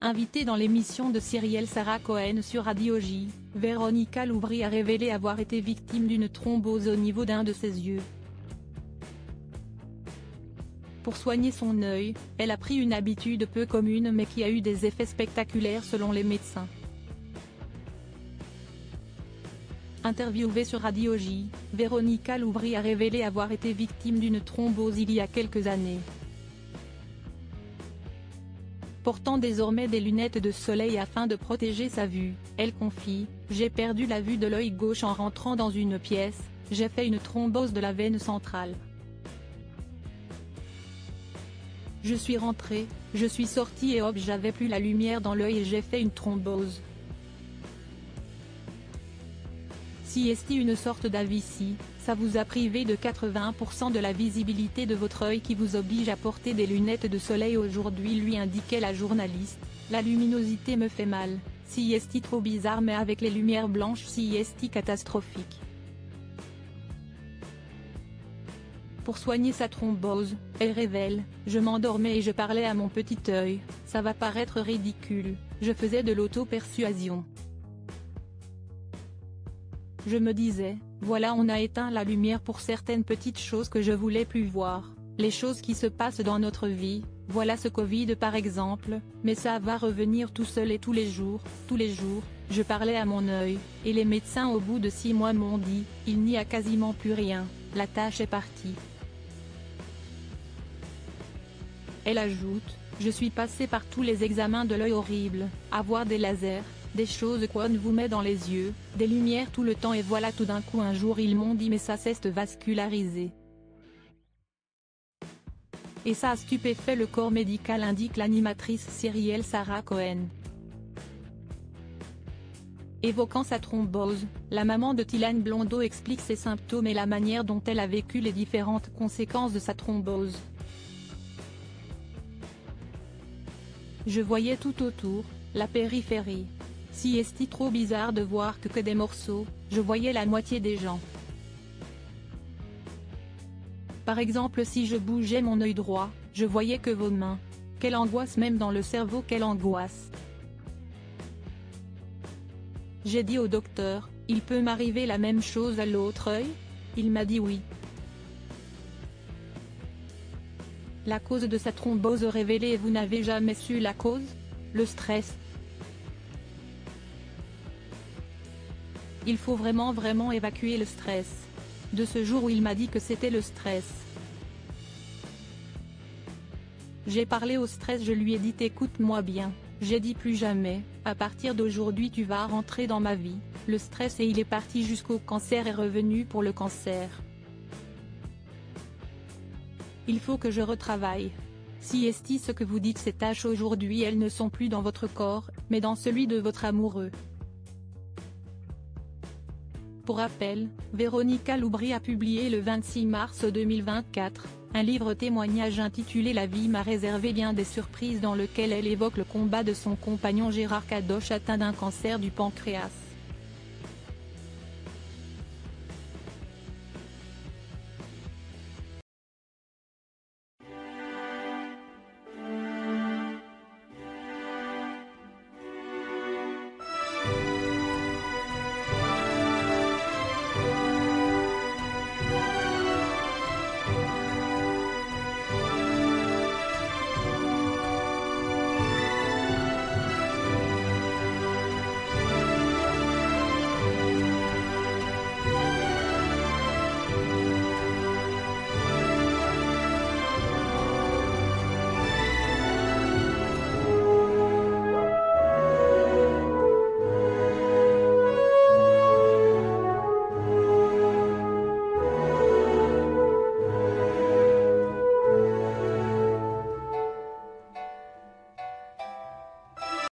Invitée dans l'émission de Cyrielle Sarah Cohen sur Radio J, Véronica Loubry a révélé avoir été victime d'une thrombose au niveau d'un de ses yeux. Pour soigner son œil, elle a pris une habitude peu commune mais qui a eu des effets spectaculaires selon les médecins. Interviewée sur Radio J, Véronica Loubry a révélé avoir été victime d'une thrombose il y a quelques années. Portant désormais des lunettes de soleil afin de protéger sa vue, elle confie « J'ai perdu la vue de l'œil gauche en rentrant dans une pièce, j'ai fait une thrombose de la veine centrale. Je suis rentrée, je suis sortie et hop j'avais plus la lumière dans l'œil et j'ai fait une thrombose. » Si est une sorte d'AVC, ça vous a privé de 80% de la visibilité de votre œil qui vous oblige à porter des lunettes de soleil aujourd'hui, lui indiquait la journaliste. La luminosité me fait mal, si est trop bizarre mais avec les lumières blanches si est catastrophique. Pour soigner sa thrombose, elle révèle « Je m'endormais et je parlais à mon petit œil, ça va paraître ridicule, je faisais de l'auto-persuasion. Je me disais, voilà on a éteint la lumière pour certaines petites choses que je voulais plus voir, les choses qui se passent dans notre vie, voilà ce Covid par exemple, mais ça va revenir tout seul et tous les jours, je parlais à mon œil, et les médecins au bout de 6 mois m'ont dit, il n'y a quasiment plus rien, la tâche est partie. » Elle ajoute, je suis passée par tous les examens de l'œil horrible, avoir des lasers, des choses qu'on vous met dans les yeux, des lumières tout le temps et voilà tout d'un coup un jour ils m'ont dit mais ça s'est vascularisé. Et ça a stupéfait le corps médical, indique l'animatrice Cyrielle Sarah Cohen. Évoquant sa thrombose, la maman de Thylaine Blondeau explique ses symptômes et la manière dont elle a vécu les différentes conséquences de sa thrombose. Je voyais tout autour, la périphérie. Si est trop bizarre de voir que des morceaux, je voyais la moitié des gens. Par exemple si je bougeais mon œil droit, je voyais que vos mains. Quelle angoisse, même dans le cerveau quelle angoisse. J'ai dit au docteur, il peut m'arriver la même chose à l'autre œil? Il m'a dit oui. La cause de sa thrombose révélée et vous n'avez jamais su la cause? Le stress. Il faut vraiment évacuer le stress. De ce jour où il m'a dit que c'était le stress. J'ai parlé au stress, je lui ai dit écoute-moi bien, j'ai dit plus jamais, à partir d'aujourd'hui tu vas rentrer dans ma vie, le stress et il est parti jusqu'au cancer est revenu pour le cancer. Il faut que je retravaille. Si est ce que vous dites ces tâches aujourd'hui elles ne sont plus dans votre corps, mais dans celui de votre amoureux. Pour rappel, Véronica Loubry a publié le 26 mars 2024, un livre témoignage intitulé La vie m'a réservé bien des surprises dans lequel elle évoque le combat de son compagnon Gérard Kadosh atteint d'un cancer du pancréas.